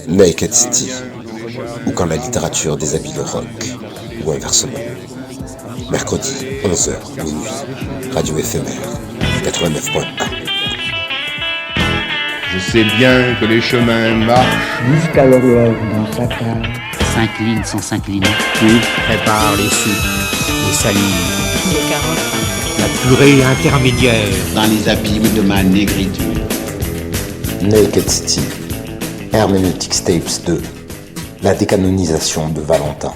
Naked City, ou quand la littérature déshabille le rock, ou inversement. Mercredi, 11h, minuit, radio FMR, 89.1. Je sais bien que les chemins marchent jusqu'à l'horloge dans sa cage. 5 lignes sont 5 lignes. Puis prépare les soupes, les salines, les carottes, la purée intermédiaire. Dans les abîmes de ma négritude. Naked City, hermeneutics tapes 2, la décanonisation de Valentin.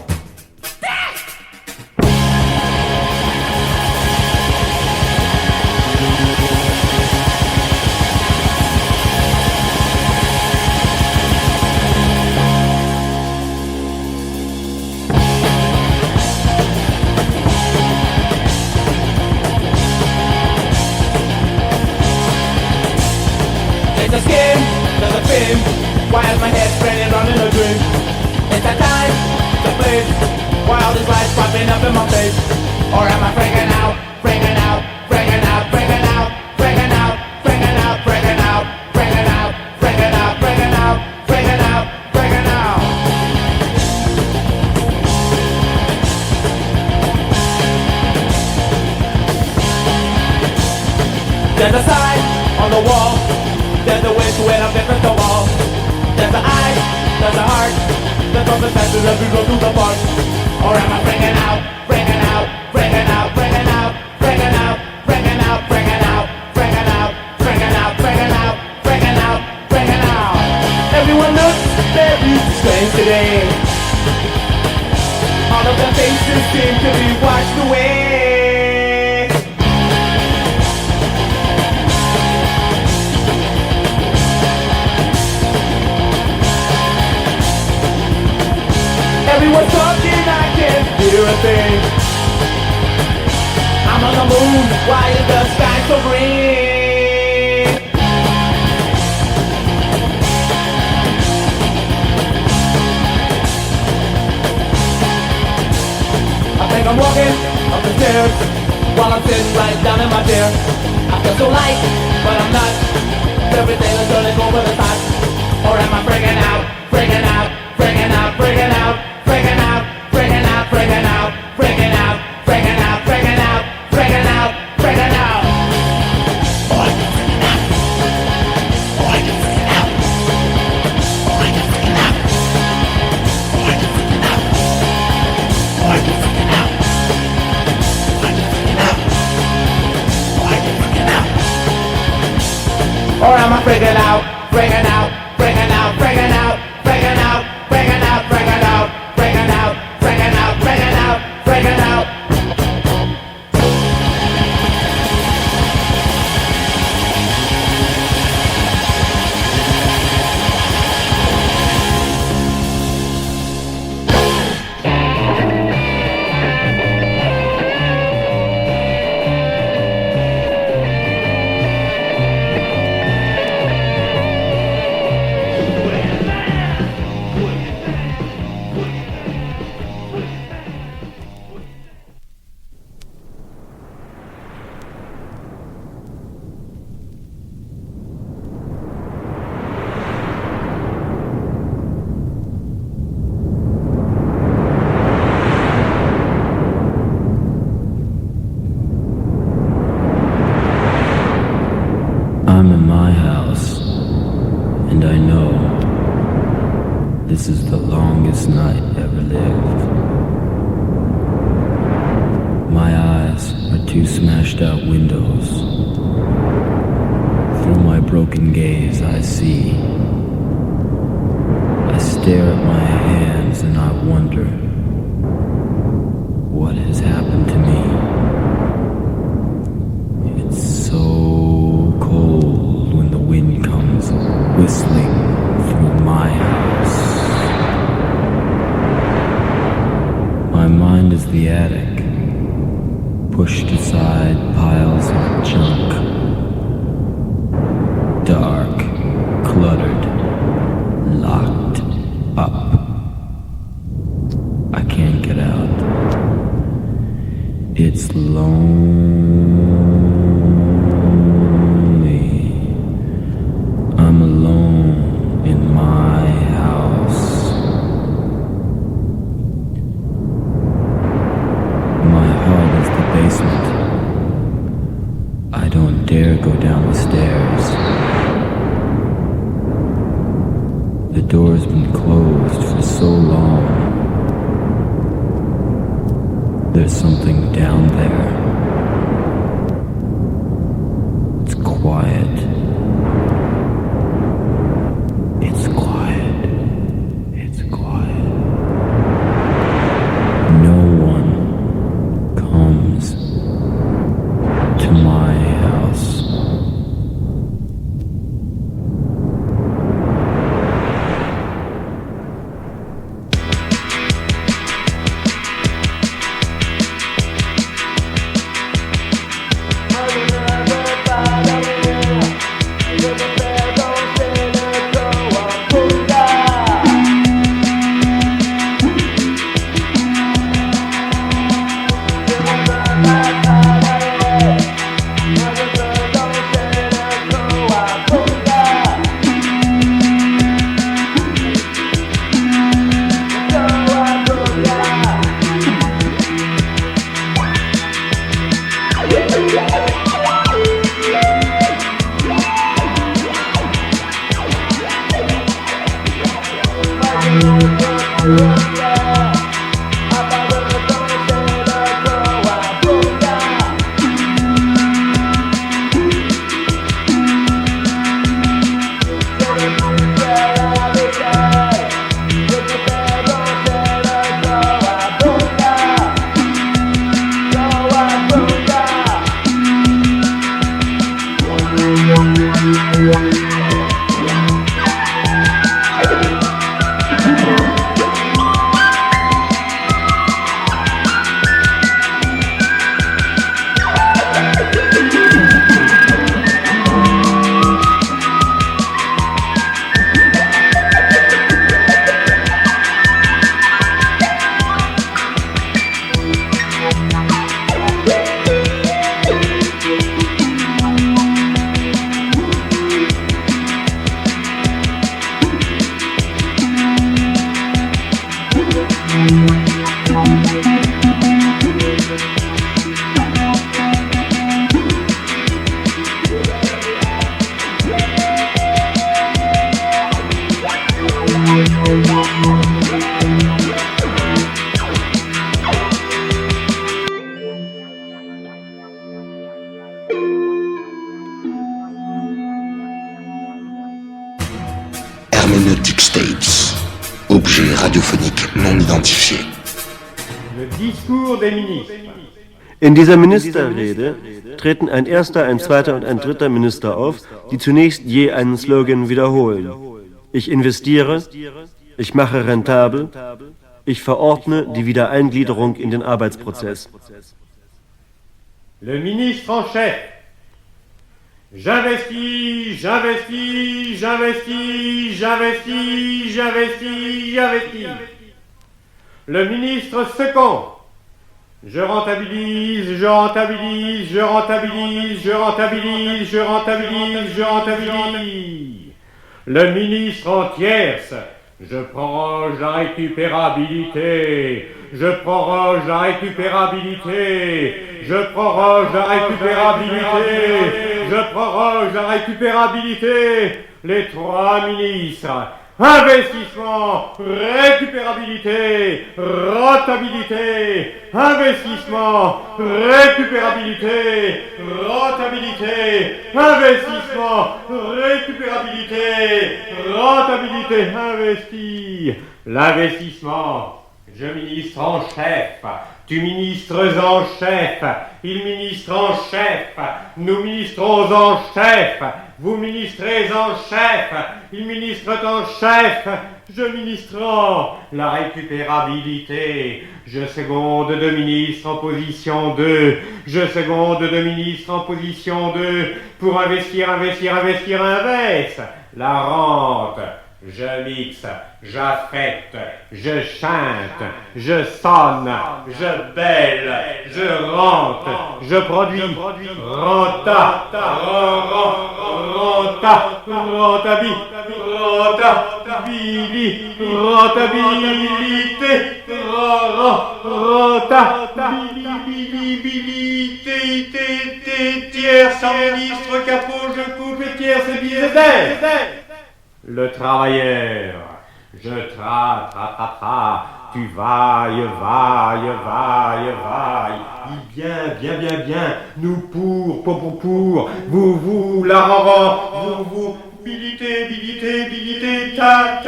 There's a sign on the wall. There's a way to it, I'm different to all. There's an eye, there's a heart. There's all the senses as we go through the park. Or am I bringing out, bringing out, bringing out, bringing out, bringing out, bringing out, bringing out, bringing out, bringing out, bringing out, bringing out, bringing out. Everyone looks very strange today. All of their faces seem to be washed away. Everyone's talking, I can't hear a thing. I'm on the moon, why is the sky so green? I think I'm walking up the stairs while I'm sitting right down in my chair. I feel so light, but I'm not. Everything is turning over the top. Or am I breaking out, breaking out, breaking out, breaking out? Breaking out, breaking out, breaking out, breaking out, breaking out, breaking out, breaking out, breaking out. Oh, I can break it out. Oh, I can break it out. Oh, I can break it out. Oh, I can break it out. Oh, I can break it out. Oh, I can break it out. Oh, I can break it out. Or am I breaking out, breaking out, breaking out, breaking out, breaking out, breaking out, breaking out? Breaking out, breaking out, breaking out, breaking out. I'm in my house, and I know this is the longest night ever lived. My eyes are two smashed out windows. Through my broken gaze I see. I stare at my hands and I wonder what has happened to me. It's so cold when the wind comes whistling through my house. My mind is the attic, pushed aside piles of junk. Dark, cluttered, locked up. I can't get out. door's been closed for so long. There's something down there. It's quiet. It's quiet. It's quiet. No one comes to my house. Hermeneutics tapes. Objet radiophonique non identifié. Le discours des ministres. In dieser Ministerrede treten ein erster, ein zweiter und ein dritter Minister auf, die zunächst je einen Slogan wiederholen. Ich investiere, ich mache rentabel, ich verordne die Wiedereingliederung in den Arbeitsprozess. Le ministre en chef. J'investis, j'investis, j'investis, j'investis, j'investis, j'investis. Le ministre second. Je rentabilise, je rentabilise, je rentabilise, je rentabilise, je rentabilise, je rentabilise. Le ministre en tierce. Je proroge la récupérabilité. Je proroge la récupérabilité. Je proroge la récupérabilité. Je proroge la récupérabilité. Les trois ministres. Investissement, récupérabilité, rentabilité. Investissement, récupérabilité, rentabilité. Investissement, récupérabilité, rentabilité. Investi. L'investissement. Je ministre en chef, tu ministres en chef, il ministre en chef, nous ministrons en chef, vous ministrez en chef, il ministre en chef, je ministre en la récupérabilité, je seconde deux ministres en position 2, je seconde deux ministres en position 2, pour investir, investir, investir, investe, la rente. Je mixe, j'affecte, je chante, je sonne, je bêle, je rente, je produis, renta, rentabilité, rentabilité, tierce, ministre, capot, je coupe, tierce, business. Le travailleur. Je tra, tra, tra, tra. Tu vailles, vailles, vailles, vailles. Bien, bien, bien, bien. Nous pour. Vous, la ran, vous. Bilité, bilité, ta,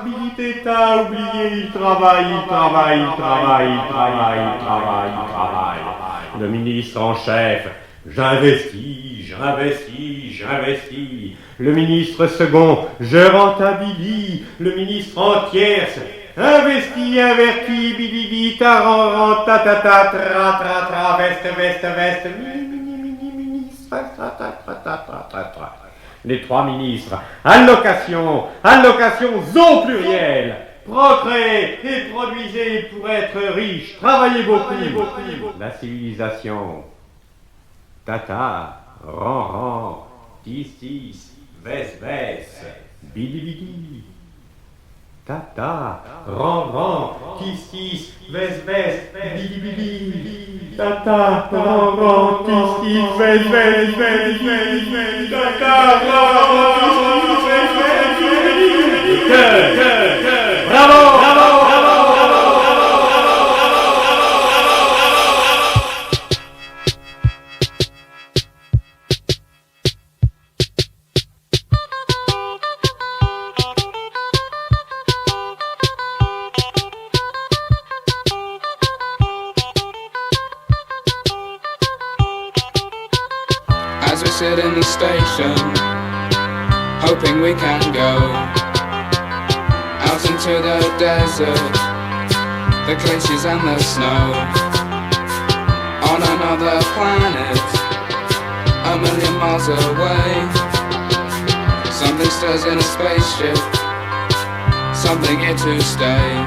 bilité, ta, oublié, il travaille. Le ministre en chef, j'investis. Le ministre second, je rentabilise. Le ministre en tierce, investi, averti, bididi, taran, ta, tra, veste, ministre, tra. Les trois ministres, allocation, au pluriel. Procréez et produisez pour être riche, travaillez beaucoup. La civilisation, tata, ran, tis, ves, bidi, tata, ran, tis, ves, bidi, tata, ran, tis, ves, tata, ran, tis, ves, bravo. As we sit in the station, hoping we can go out into the desert, the glaciers and the snow, on another planet, a million miles away. Something stirs in a spaceship, something here to stay.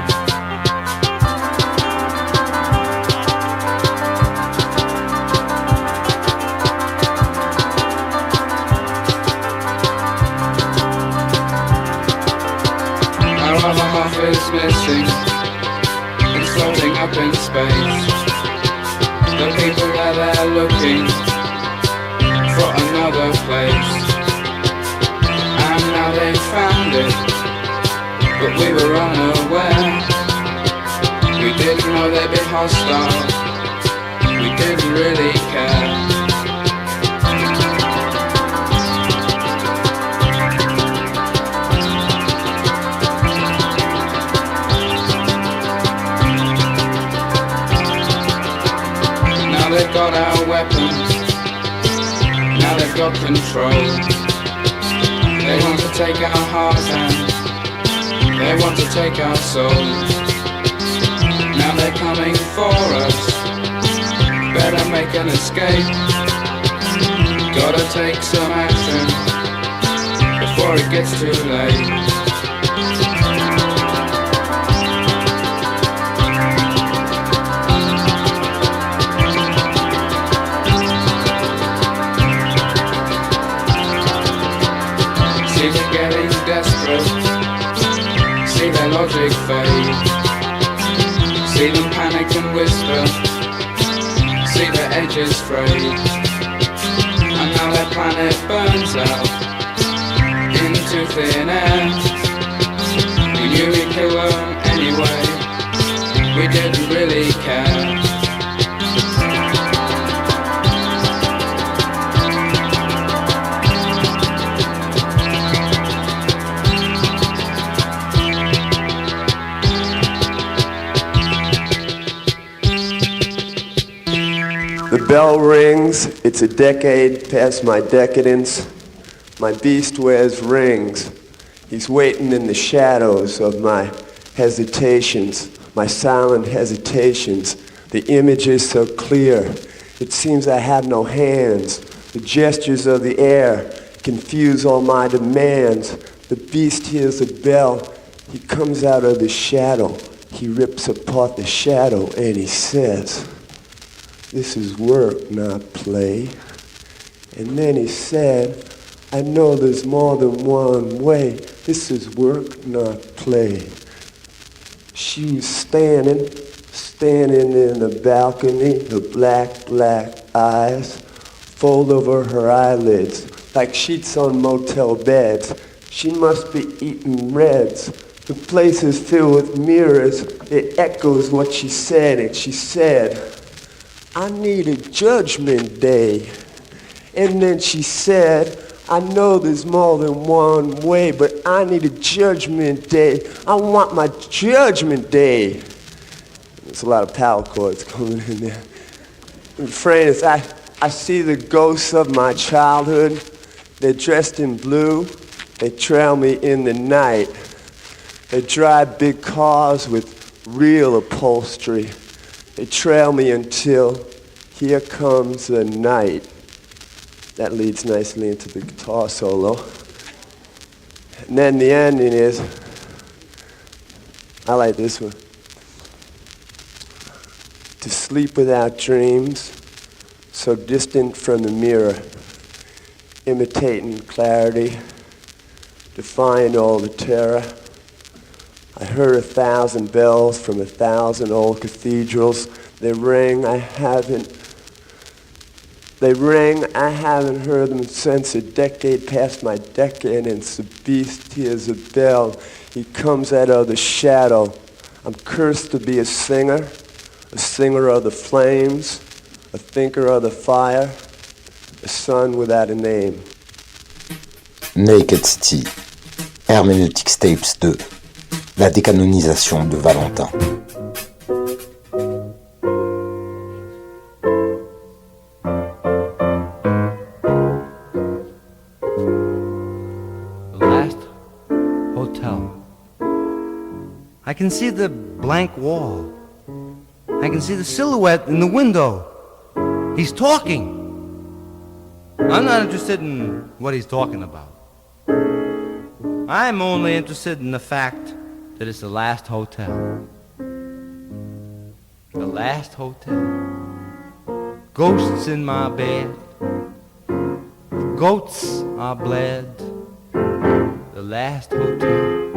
Is missing, it's floating up in space. The people that are looking for another place, and now they found it, but we were unaware. We didn't know they'd be hostile, we didn't really care. They've got our weapons, now they've got control. They want to take our hearts and they want to take our souls. Now they're coming for us, better make an escape. Gotta take some action before it gets too late. See their logic fade, see them panic and whisper, see their edges frayed, and now their planet burns out into thin air. We knew we'd kill them anyway, we didn't really care. The bell rings, it's a decade past my decadence. My beast wears rings. He's waiting in the shadows of my hesitations, my silent hesitations. The image is so clear. It seems I have no hands. The gestures of the air confuse all my demands. The beast hears a bell. He comes out of the shadow. He rips apart the shadow and he says, "This is work, not play." And then he said, "I know there's more than one way. This is work, not play." She was standing in the balcony, her black eyes fold over her eyelids like sheets on motel beds. She must be eating reds. The place is filled with mirrors. It echoes what she said, and she said, I need a judgment day. And then she said, I know there's more than one way, but I need a judgment day. I want my judgment day. There's a lot of power chords coming in there. The refrain is, I see the ghosts of my childhood. They're dressed in blue. They trail me in the night. They drive big cars with real upholstery. They trail me until here comes the night. That leads nicely into the guitar solo. And then the ending is, I like this one. To sleep without dreams, so distant from the mirror, imitating clarity, defying all the terror. I heard 1,000 bells from 1,000 old cathedrals. They rang, I haven't heard them since a decade past my decade, and the beast hears a bell. He comes out of the shadow. I'm cursed to be a singer of the flames, a thinker of the fire, a son without a name. Naked City, Hermeneutics Tapes 2, la décanonisation de Valentin. I can see the blank wall. I can see the silhouette in the window. He's talking. I'm not interested in what he's talking about. I'm only interested in the fact that it's the last hotel. The last hotel. Ghosts in my bed. Goats are bled. The last hotel.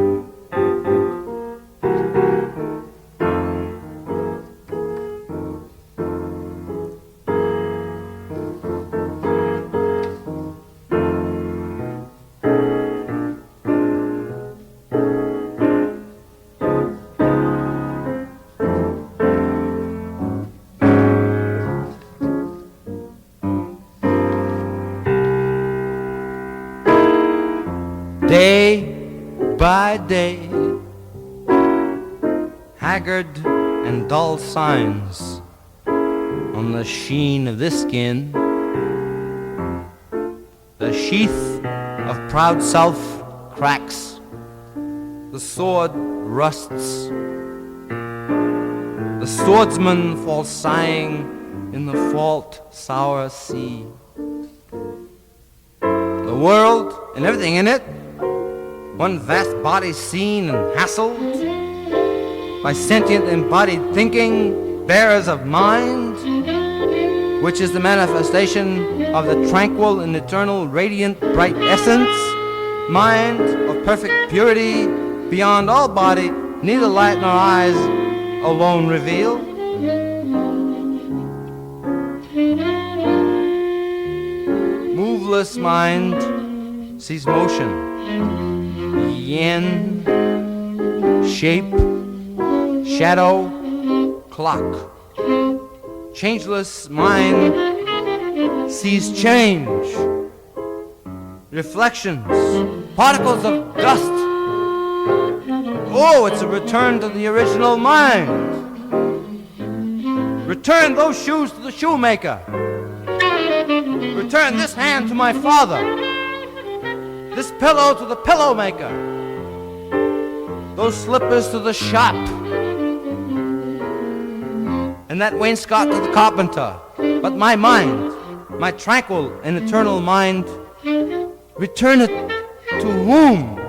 Day by day, haggard and dull signs on the sheen of this skin. The sheath of proud self cracks, the sword rusts, the swordsman falls sighing in the fault-sour sea. The world and everything in it, one vast body seen and hassled by sentient embodied thinking, bearers of mind, which is the manifestation of the tranquil and eternal radiant bright essence, mind of perfect purity beyond all body, neither light nor eyes alone reveal. Moveless mind sees motion, yin, shape, shadow, clock. Changeless mind sees change, reflections, particles of dust. Oh, it's a return to the original mind. Return those shoes to the shoemaker. Return this hand to my father. This pillow to the pillow maker. Those slippers to the shop. And that wainscot to the carpenter. But my mind, my tranquil and eternal mind, return it to whom?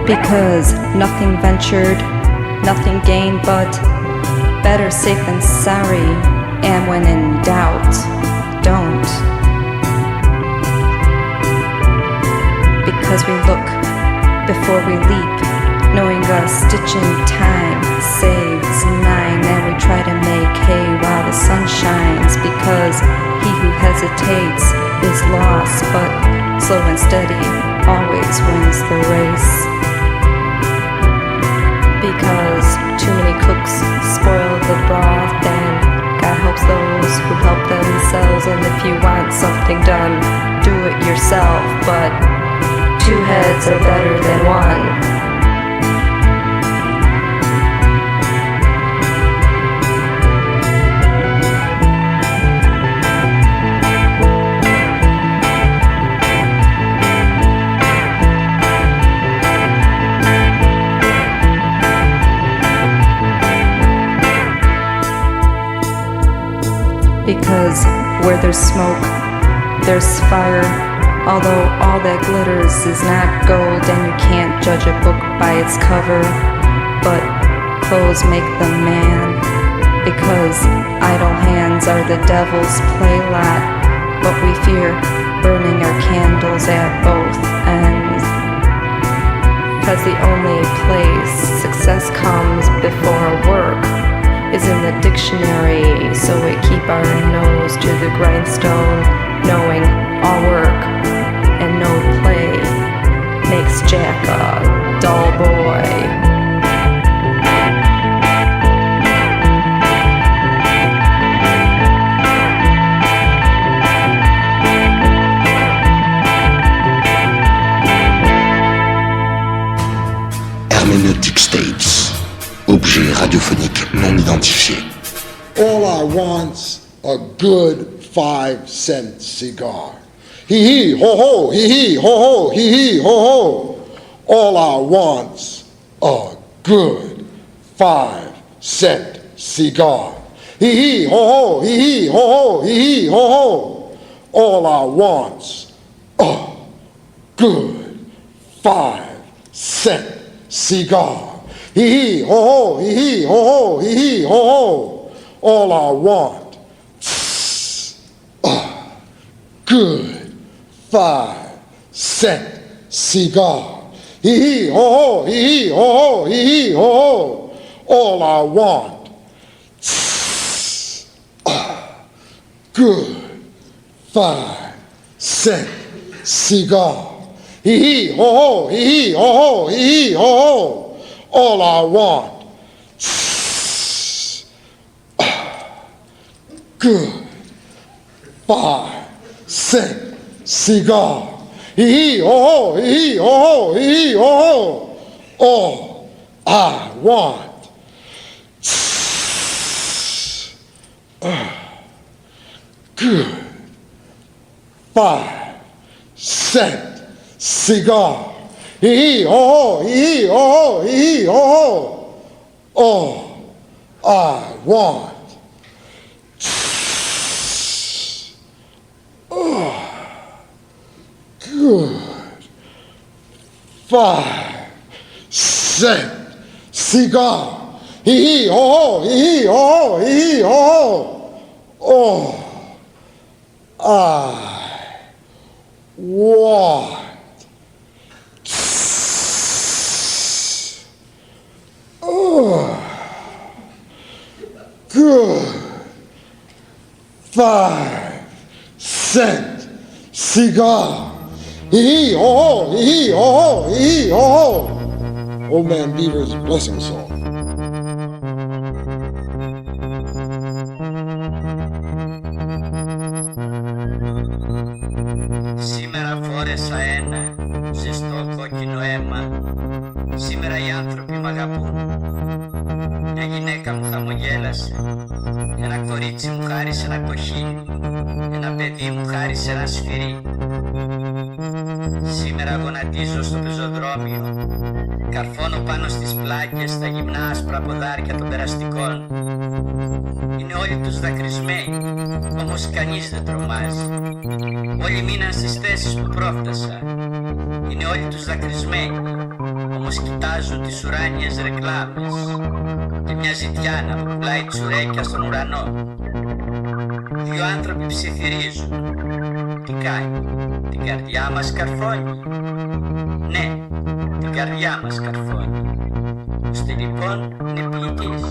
Because nothing ventured, nothing gained, but better safe than sorry. And when in doubt, don't. Because we look before we leap, knowing a stitch in time saves 9, and we try to make hay while the sun shines. Because he who hesitates is lost, but slow and steady always wins the race. Because too many cooks spoil the broth, and God helps those who help themselves. And if you want something done, do it yourself. But 2 heads are better than 1. Because where there's smoke, there's fire. Although all that glitters is not gold, and you can't judge a book by its cover, but clothes make the man. Because idle hands are the devil's play lot, but we fear burning our candles at both ends. Because the only place success comes before work is in the dictionary, so we keep our nose to the grindstone, knowing all work and no play makes Jack a dull boy. Hermeneutics tapes. Objet radiophonique non identifié. All I want's a good 5-cent cigar. Hee hee ho ho, hee hee ho ho, hee hee ho ho. All I want's a good 5-cent cigar. Hee hee ho ho, hee hee ho ho, hee hee ho ho. All I want's a good 5-cent cigar. Hee hee ho ho, hee hee ho ho, hee hee ho ho. All I want's a good 5-cent cigar. Hee hee ho ho, hee hee ho ho, hee hee ho ho. All I want good 5-cent cigar. Hee hee ho ho, hee hee ho ho, hee hee ho ho. All I want good 5-cent cigar. Hee hee ho ho, hee hee ho ho, hee hee ho ho. All I want good 5-cent cigar. Hee hee ho ho, hee hee ho ho, hee hee ho ho. All I want good 5-cent cigar. Hee hee ho ho, hee hee ho ho, hee hee ho ho. All I want good 5-cent cigar. Hee hee ho ho, hee hee ho ho, hee hee ho ho. Old Man Beaver's blessing song. Σήμερα φόρεσα ένα ζεστό κόκκινο αίμα. Σήμερα οι άνθρωποι μ' αγαπούν. Μια γυναίκα μου χαμογέλασε. Ένα κορίτσι μου χάρισε ένα κοχύλι. Ένα παιδί μου χάρισε ένα σφυρί. Σήμερα γονατίζω στο πεζοδρόμιο. Καρφώνω πάνω στις πλάκες τα γυμνά άσπρα ποδάρια των περαστικών. Είναι όλοι τους δακρυσμένοι, όμως κανείς δεν τρομάζει. Όλοι μείναν στις θέσεις που πρόφτασα. Είναι όλοι τους δακρυσμένοι, όμως κοιτάζουν τις ουράνιες ρεκλάμες. Και μια ζητιάνα που πουλάει τσουρέκια στον ουρανό. Δύο άνθρωποι ψιθυρίζουν. Τι κάνει, την καρδιά μας καρφώνει. Ναι, την καρδιά μας καρφώνει. Ώστε λοιπόν είναι ποιητής.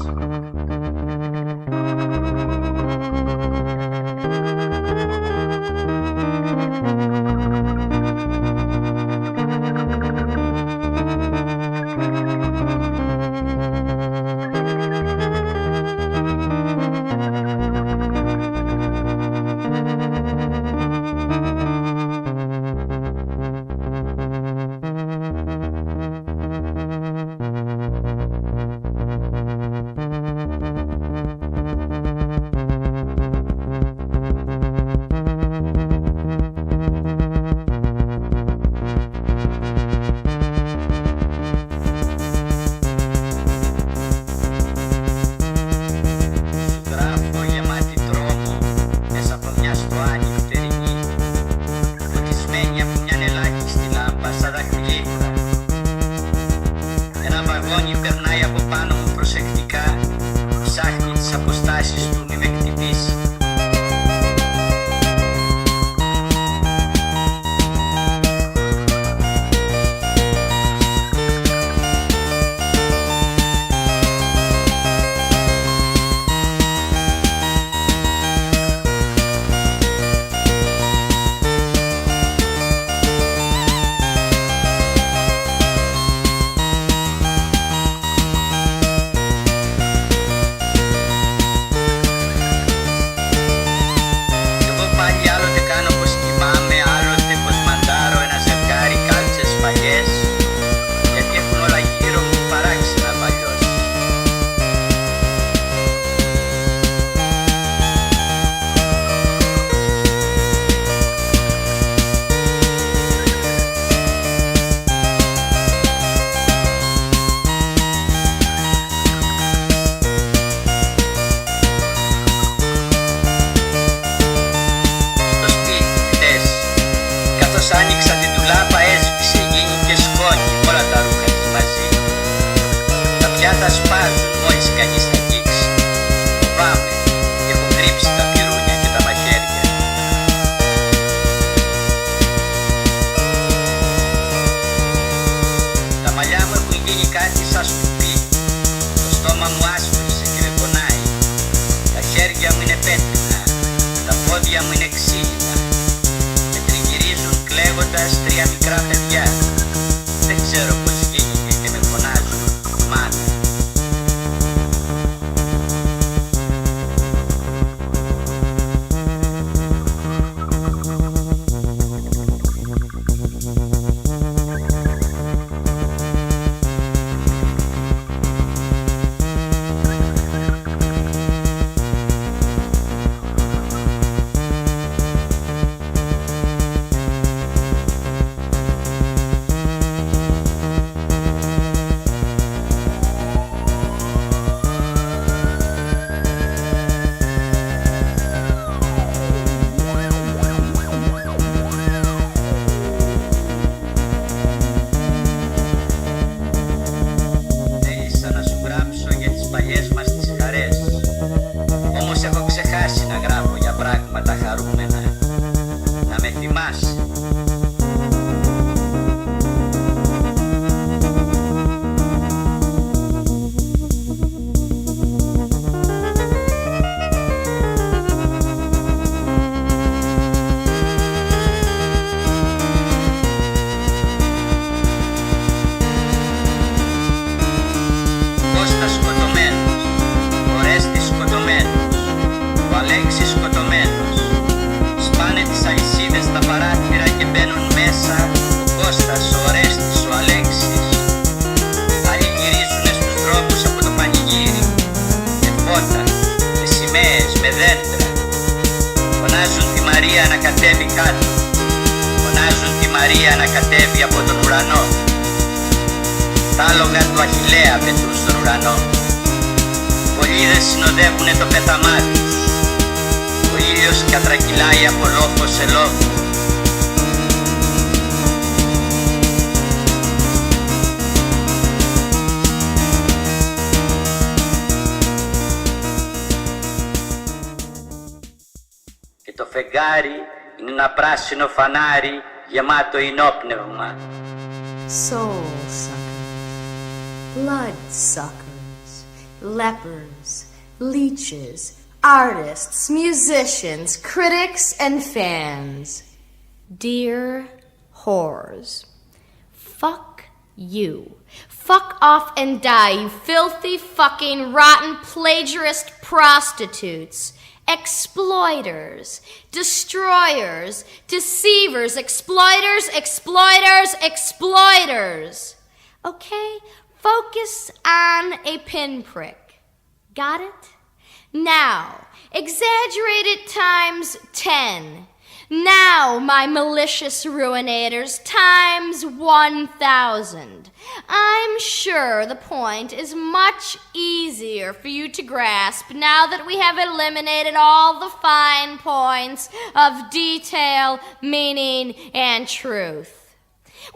μαλλιά θα σπάζουν μόλις κανείς θα αγγίξει. Πάμε, έχω κρύψει τα πυρούνια και τα μαχαίρια. Τα μαλλιά μου έχουν γίνει κάτι σαν σκουπί. Το στόμα μου άσπρισε και με πονάει. Τα χέρια μου είναι πέτρινα, τα πόδια μου είναι ξύλινα. Με τριγυρίζουν κλαίγοντας τρία μικρά παιδιά. Δεν ξέρω πως γίνηκε και με φωνάζουν μάνα. Και το φεγγάρι είναι ένα πράσινο φανάρι γεμάτο ενόπνευμα. Soul suckers, blood suckers, lepers, leeches, artists, musicians, critics, and fans. Dear whores, fuck you. Fuck off and die, you filthy, fucking, rotten, plagiarist prostitutes. Exploiters, destroyers, deceivers, exploiters, exploiters, exploiters. Okay, focus on a pinprick. Got it? Now, exaggerate it times 10. Now, my malicious ruinators, times 1,000. I'm sure the point is much easier for you to grasp now that we have eliminated all the fine points of detail, meaning, and truth.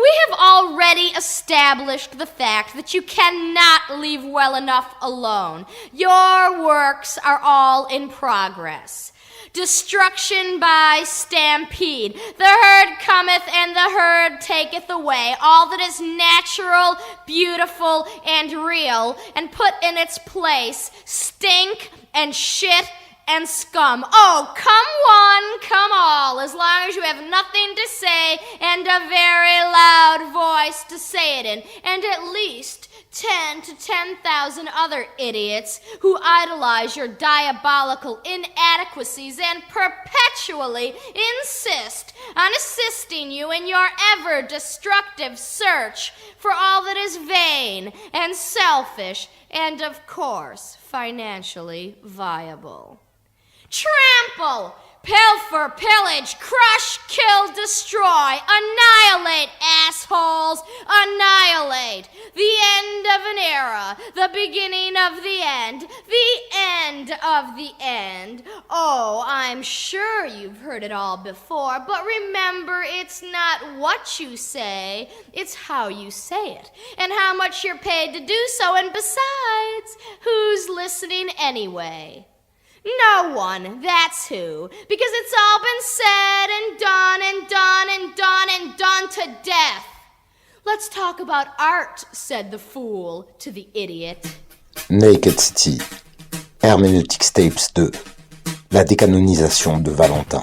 We have already established the fact that you cannot leave well enough alone. Your works are all in progress. Destruction by stampede. The herd cometh and the herd taketh away all that is natural, beautiful, and real, and put in its place stink and shit and scum. Oh, come one, come all, as long as you have nothing to say and a very loud voice to say it in, and at least 10 to 10,000 other idiots who idolize your diabolical inadequacies and perpetually insist on assisting you in your ever-destructive search for all that is vain and selfish and, of course, financially viable. Trample, pilfer, pillage, crush, kill, destroy, annihilate, assholes, annihilate. The end of an era, the beginning of the end end of the end. Oh, I'm sure you've heard it all before, but remember, it's not what you say, it's how you say it, and how much you're paid to do so, and besides, who's listening anyway? No one, that's who, because it's all been said and done and done and done and done to death. Let's talk about art, said the fool to the idiot. Naked City, Hermeneutics Tapes 2, la décanonisation de Valentin.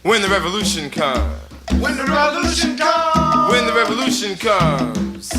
When the revolution comes, when the revolution comes, when the revolution comes,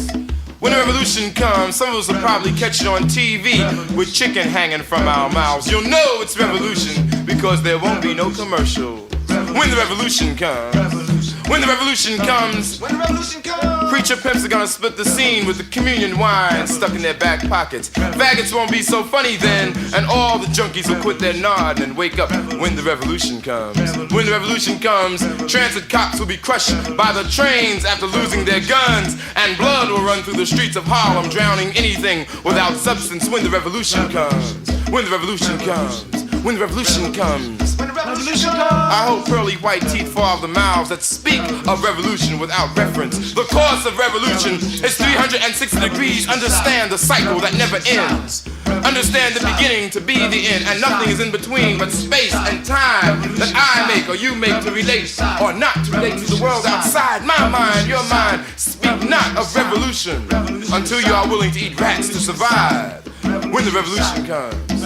when the revolution comes, some of us will probably catch it on TV with chicken hanging from our mouths. You'll know it's revolution because there won't be no commercial. When the revolution comes, when the revolution comes, when the revolution comes, preacher pimps are gonna split the scene with the communion wine stuck in their back pockets. Faggots won't be so funny then, and all the junkies will quit their nod and wake up when the revolution comes. When the revolution comes, transit cops will be crushed by the trains after losing their guns, and blood will run through the streets of Harlem, drowning anything without substance. When the revolution comes, when the revolution comes, when the revolution comes, when the revolution comes, I hope pearly white teeth fall off the mouths that speak of revolution without reference. The course of revolution is 360 degrees. Understand the cycle that never ends. Understand the beginning to be the end, and nothing is in between but space and time that I make or you make to relate or not to relate to the world outside my mind, your mind. Speak not of revolution until you are willing to eat rats to survive. When the revolution comes,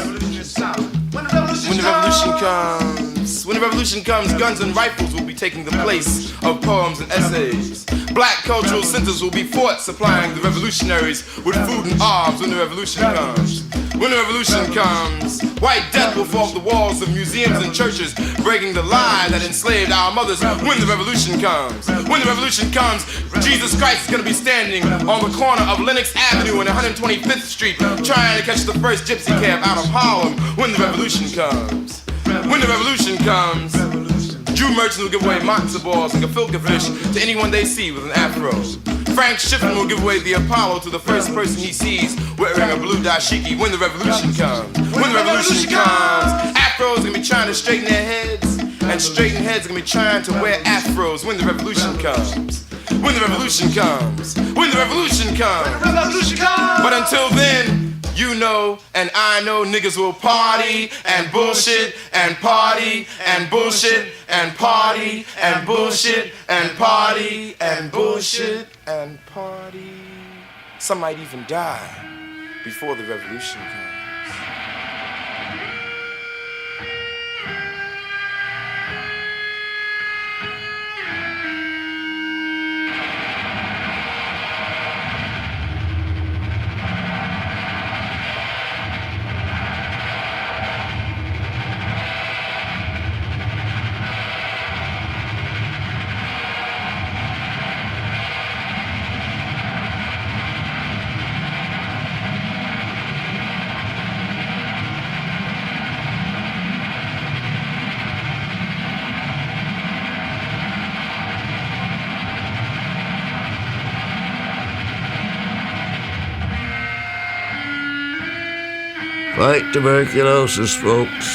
when the revolution comes, when the revolution comes, guns and rifles will be taking the place of poems and essays. Black cultural centers will be forts supplying the revolutionaries with food and arms when the revolution comes. When the revolution comes, white death will fall off the walls of museums and churches, breaking the lie that enslaved our mothers. When the revolution comes, when the revolution comes, Jesus Christ is going to be standing on the corner of Lenox Avenue and 125th Street, trying to catch the first gypsy cab out of Harlem. When the revolution comes, when the revolution comes, Jew merchants will give away matzo balls and gefilte fish to anyone they see with an afro. Frank Schiffen will give away the Apollo to the first person he sees wearing a blue dashiki. When the revolution comes, when the revolution comes, afros are gonna be trying to straighten their heads, and straighten heads are gonna be trying to wear afros. When the revolution comes, when the revolution comes, when the revolution comes, when the revolution comes. But until then, you know and I know niggas will party and bullshit and party and bullshit and party and bullshit and party and bullshit and party. Some might even die before the revolution comes. Fight tuberculosis, folks.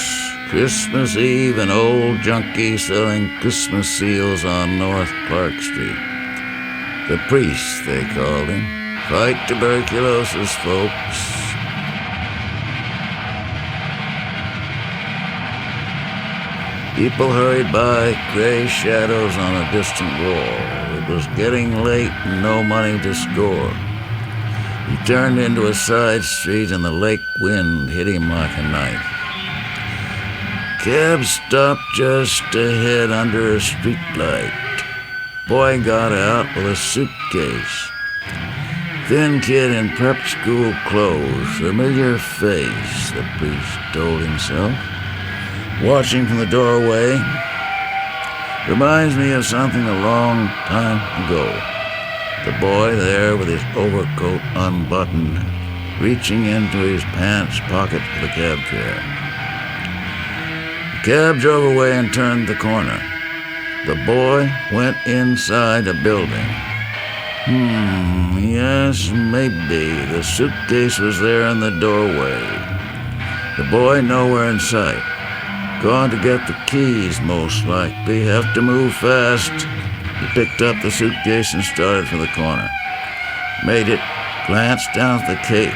Christmas Eve, an old junkie selling Christmas seals on North Park Street. The priest, they called him. Fight tuberculosis, folks. People hurried by, gray shadows on a distant wall. It was getting late and no money to score. He turned into a side street and the lake wind hit him like a knife. Cab stopped just ahead under a streetlight. Boy got out with a suitcase. Thin kid in prep school clothes, familiar face, the priest told himself, watching from the doorway. Reminds me of something a long time ago. The boy there with his overcoat unbuttoned, reaching into his pants pocket for the cab fare. The cab drove away and turned the corner. The boy went inside a building. Yes, maybe. The suitcase was there in the doorway. The boy nowhere in sight. Gone to get the keys, most likely. Have to move fast. He picked up the suitcase and started for the corner. Made it, glanced down at the case.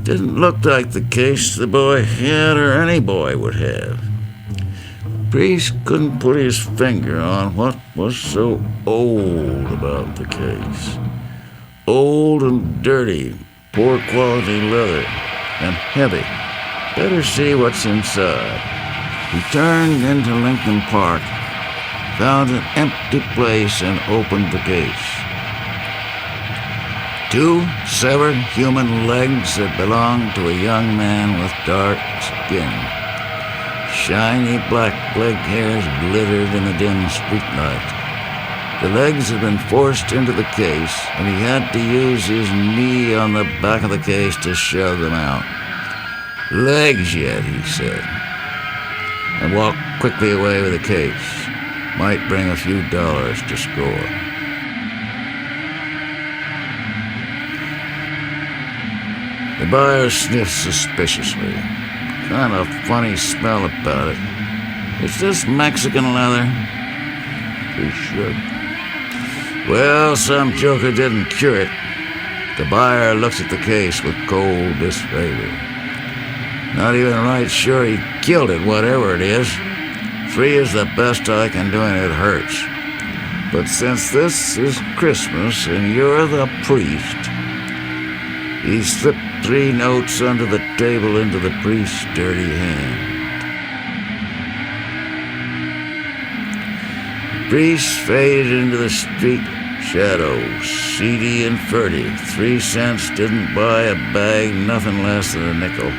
Didn't look like the case the boy had or any boy would have. Priest couldn't put his finger on what was so old about the case. Old and dirty, poor quality leather, and heavy. Better see what's inside. He turned into Lincoln Park, found an empty place, and opened the case. 2 severed human legs that belonged to a young man with dark skin. Shiny black leg hairs glittered in the dim streetlight. The legs had been forced into the case, and he had to use his knee on the back of the case to shove them out. Legs yet, he said, and walked quickly away with the case. Might bring a few dollars to score. The buyer sniffed suspiciously. Kind of funny smell about it. Is this Mexican leather? He shrugged. Well, some joker didn't cure it. The buyer looks at the case with cold disfavor. Not even right sure he killed it, whatever it is. 3 is the best I can do, and it hurts. But since this is Christmas and you're the priest, he slipped 3 notes under the table into the priest's dirty hand. The priest faded into the street shadows, seedy and furtive. 3 cents didn't buy a bag, nothing less than a nickel.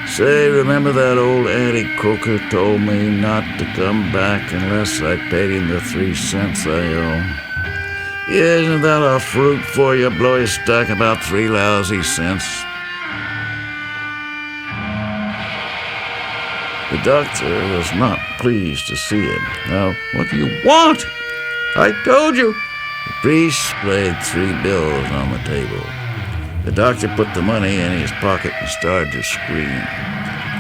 Say, remember that old Auntie Coker told me not to come back unless I paid him the 3 cents I owe? Isn't that a fruit for you? Blow your stack about 3 lousy cents. The doctor was not pleased to see him. Now, what do you want? I told you. The priest laid 3 bills on the table. The doctor put the money in his pocket and started to scream.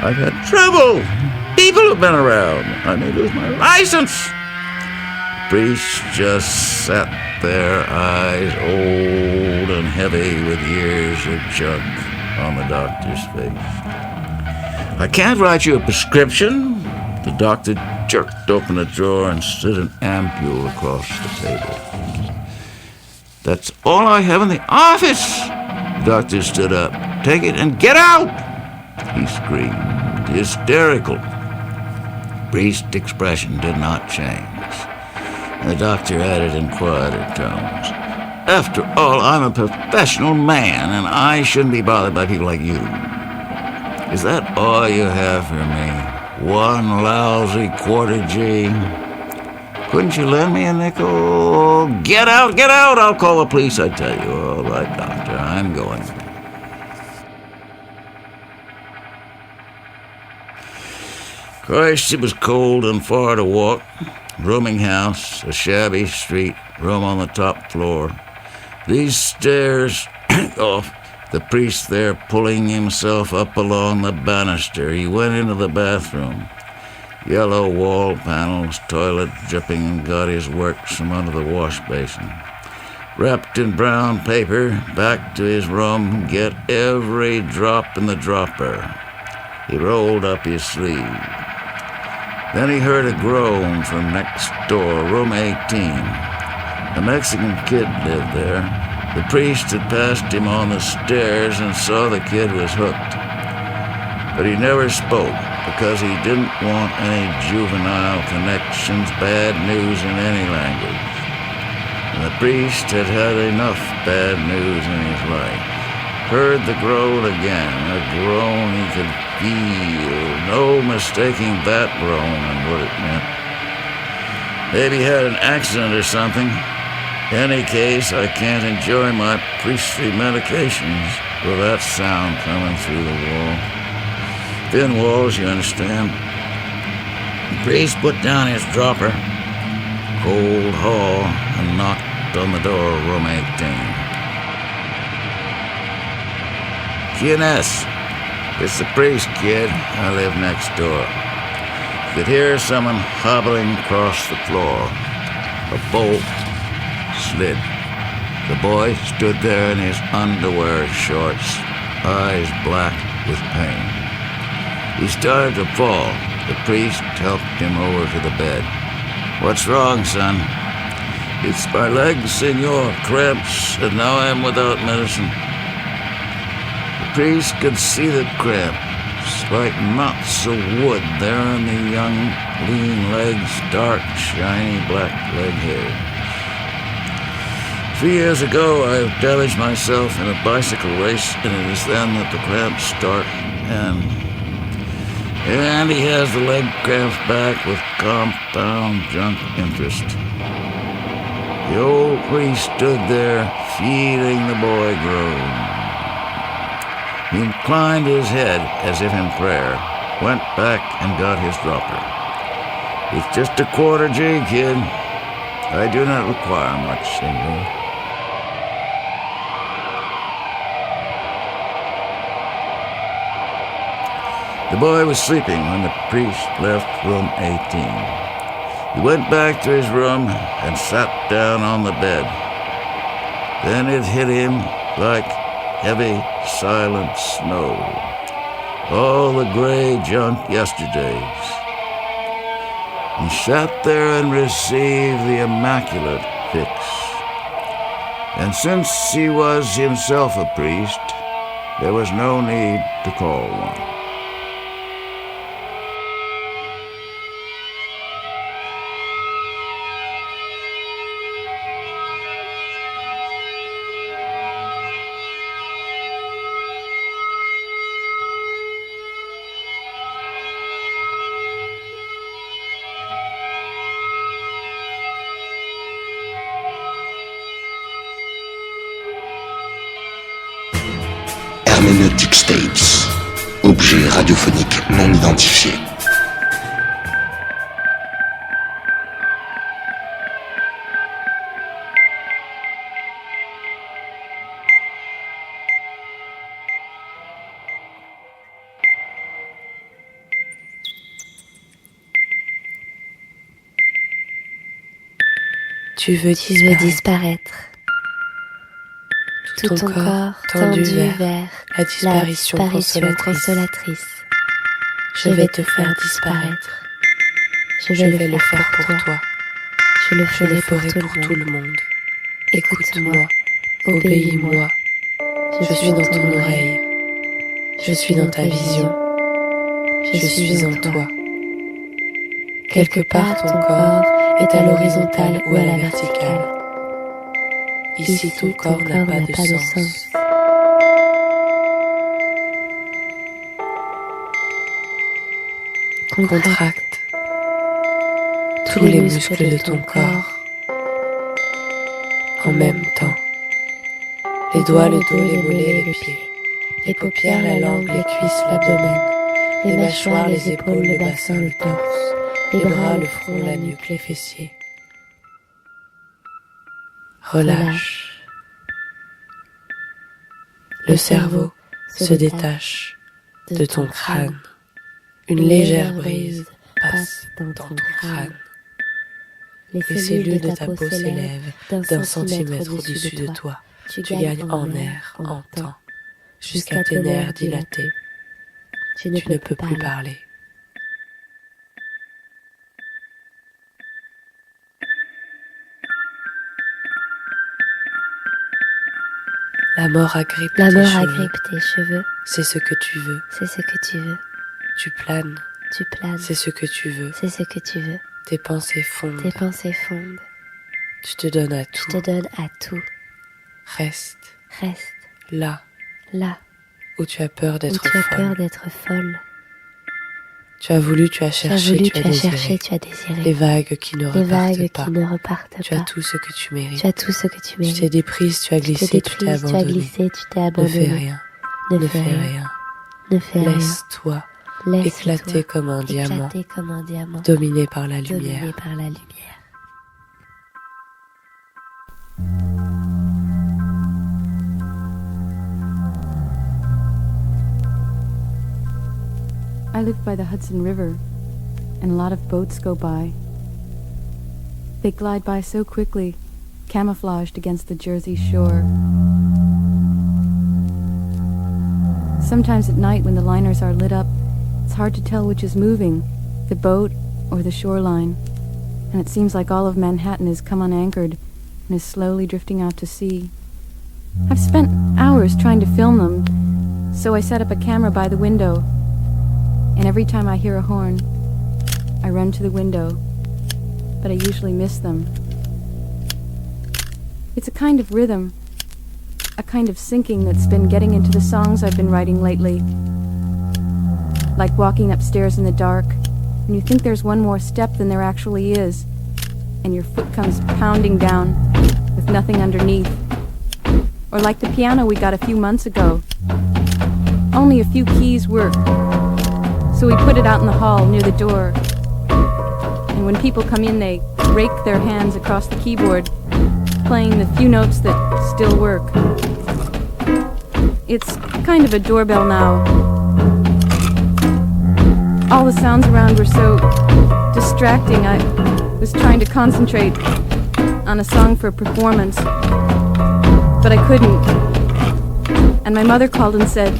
I've had trouble. People have been around. I may lose my license. The priest just sat there, eyes old and heavy with years of junk on the doctor's face. I can't write you a prescription. The doctor jerked open a drawer and slid an ampule across the table. That's all I have in the office. The doctor stood up. Take it and get out! He screamed, hysterical. The priest's expression did not change. The doctor added in quieter tones, after all, I'm a professional man, and I shouldn't be bothered by people like you. Is that all you have for me? 1 lousy quarter G? Couldn't you lend me a nickel? Get out, get out! I'll call the police, I tell you. All right, doctor, I'm going. Christ, it was cold and far to walk. Rooming house, a shabby street, room on the top floor. These stairs off, the priest there pulling himself up along the banister. He went into the bathroom. Yellow wall panels, toilet dripping, and got his works from under the wash basin. Wrapped in brown paper, back to his room, get every drop in the dropper. He rolled up his sleeve. Then he heard a groan from next door, room 18. A Mexican kid lived there. The priest had passed him on the stairs and saw the kid was hooked. But he never spoke because he didn't want any juvenile connections, bad news in any language. And the priest had had enough bad news in his life. Heard the groan again, a groan he could feel. No mistaking that groan and what it meant. Maybe he had an accident or something. Any case, I can't enjoy my priestly medications with that sound coming through the wall. Thin walls, you understand. The priest put down his dropper. Cold hall, and knocked tapped on the door of room 18. QNS, it's the priest, kid. I live next door. You could hear someone hobbling across the floor. A bolt slid. The boy stood there in his underwear shorts, eyes black with pain. He started to fall. The priest helped him over to the bed. What's wrong, son? It's my legs, senor. Cramps, and now I'm without medicine. The priest could see the cramps, like knots of wood there in the young, lean legs, dark, shiny black leg hairs. 3 years ago, I damaged myself in a bicycle race, and it is then that the cramps start. And he has the leg cramps back with compound junk interest. The old priest stood there, feeling the boy groan. He inclined his head as if in prayer, went back and got his dropper. It's just a quarter G, kid. I do not require much, senor. The boy was sleeping when the priest left room 18. He went back to his room and sat down on the bed. Then it hit him like heavy, silent snow. All the gray junk yesterdays. He sat there and received the immaculate fix. And since he was himself a priest, there was no need to call one. Hermeneutics tapes, objet radiophonique non identifié. Tu veux disparaître. Tout ton corps tendu vers la disparition consolatrice. Je vais te faire disparaître. Je vais le faire pour toi. Je le ferai pour tout le monde. Écoute-moi, obéis-moi. Je suis dans ton oreille. Je suis dans ta vision. Je suis en toi. Quelque part, ton corps est à l'horizontale ou à la verticale. Ici, ton corps n'a pas de sens. Contracte tous les muscles de ton corps en même temps. Les doigts, le dos, les mollets, les pieds, les paupières, la langue, les cuisses, l'abdomen, les mâchoires, les épaules, le bassin, le torse, les bras, le front, la nuque, les fessiers. Relâche. Le cerveau se détache de ton crâne. Une légère brise passe dans ton crâne. Les cellules de ta peau s'élèvent d'1 centimètre au-dessus de toi. Tu gagnes en air, en temps, jusqu'à tes nerfs dilatés. Tu ne peux plus parler. La mort agrippe tes cheveux. C'est ce que tu veux. Tu planes. C'est ce que tu veux. Tes pensées fondent. Tu te donnes à tout. Reste. Là. Où tu as peur d'être folle. Tu as voulu, tu as cherché, tu as désiré. Les vagues qui ne repartent pas. Tu as tout ce que tu mérites. Tu t'es déprise, tu as glissé, tu t'es abandonné. Ne fais rien. Laisse-toi éclater comme un diamant, dominé par la lumière. I live by the Hudson River, and a lot of boats go by. They glide by so quickly, camouflaged against the Jersey shore. Sometimes at night when the liners are lit up, it's hard to tell which is moving, the boat or the shoreline, and it seems like all of Manhattan has come unanchored and is slowly drifting out to sea. I've spent hours trying to film them, so I set up a camera by the window, and every time I hear a horn, I run to the window, but I usually miss them. It's a kind of rhythm, a kind of syncing that's been getting into the songs I've been writing lately. Like walking upstairs in the dark, and you think there's one more step than there actually is, and your foot comes pounding down with nothing underneath. Or like the piano we got a few months ago. Only a few keys work, so we put it out in the hall near the door. And when people come in, they rake their hands across the keyboard, playing the few notes that still work. It's kind of a doorbell now. All the sounds around were so distracting. I was trying to concentrate on a song for a performance, but I couldn't. And my mother called and said,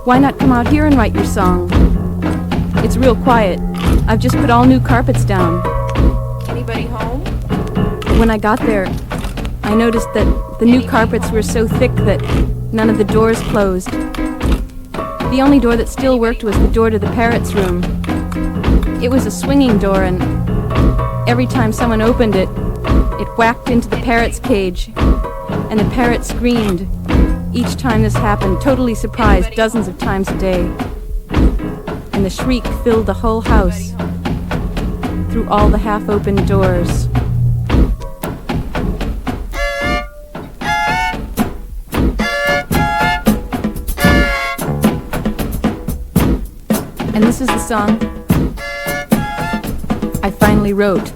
"Why not come out here and write your song? It's real quiet. I've just put all new carpets down." Anybody home? When I got there, I noticed that the new carpets were so thick that none of the doors closed. The only door that still worked was the door to the parrot's room. It was a swinging door, and every time someone opened it, it whacked into the parrot's cage, and the parrot screamed. Each time this happened, totally surprised, dozens of times a day. And the shriek filled the whole house, through all the half-opened doors. And this is the song I finally wrote.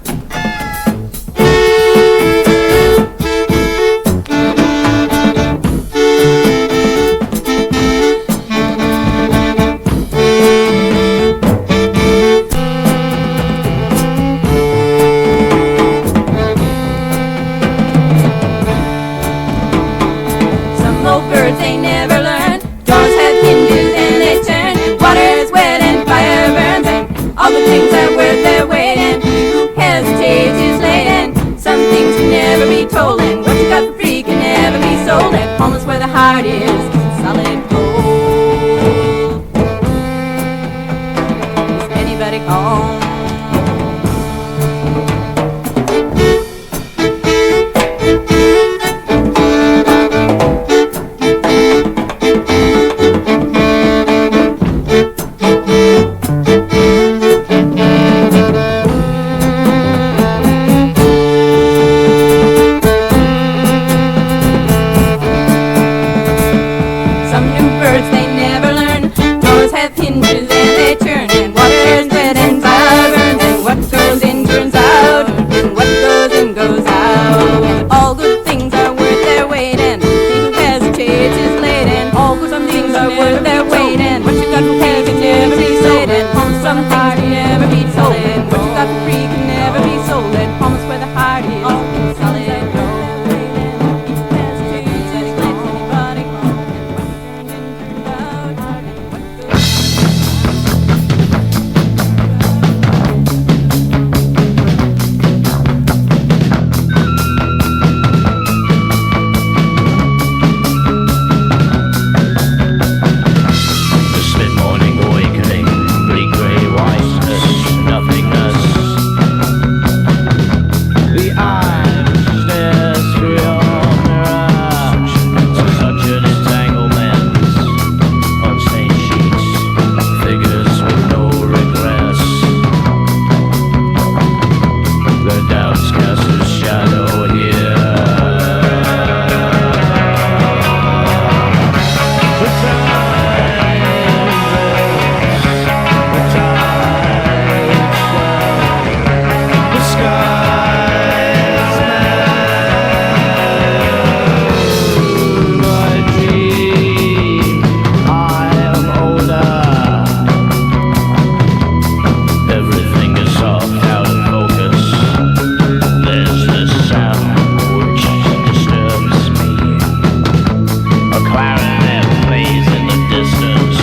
clarinet plays in the distance.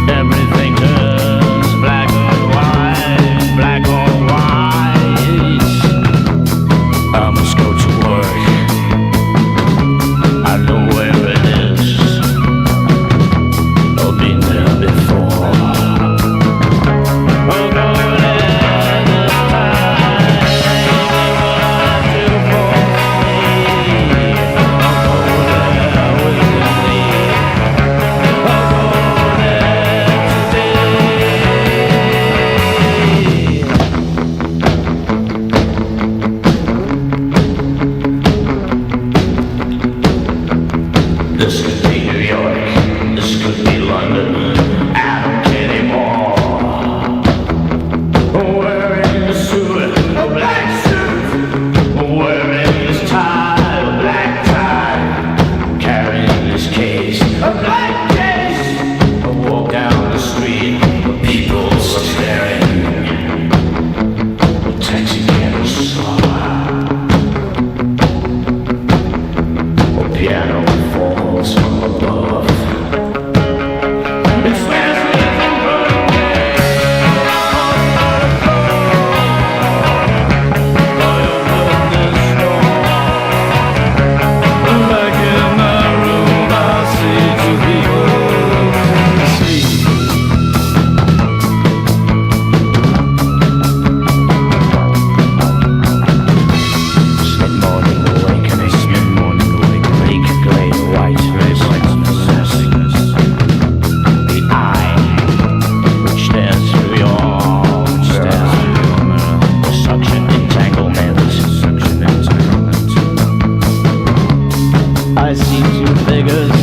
Everything turns black on white, black on white. I must go to work. I know where it is. I've been there before. We'll go there this time. What I do for me, I'll go there with me. I'll go there today. This could be New York, this could be London, I don't care anymore. Wearing a suit, a black suit, wearing this tie, a black tie, carrying this case, a black case. I walk down the street, people are staring, the taxi cab is slow, a piano falls from above. It swears me nothing but a day. I open this door. Back in my room, I see two people sleep. Mid-morning awakening, mid-morning awakening, gray white, possessing the eye which stares through your mirror, suction entanglement. I see two figures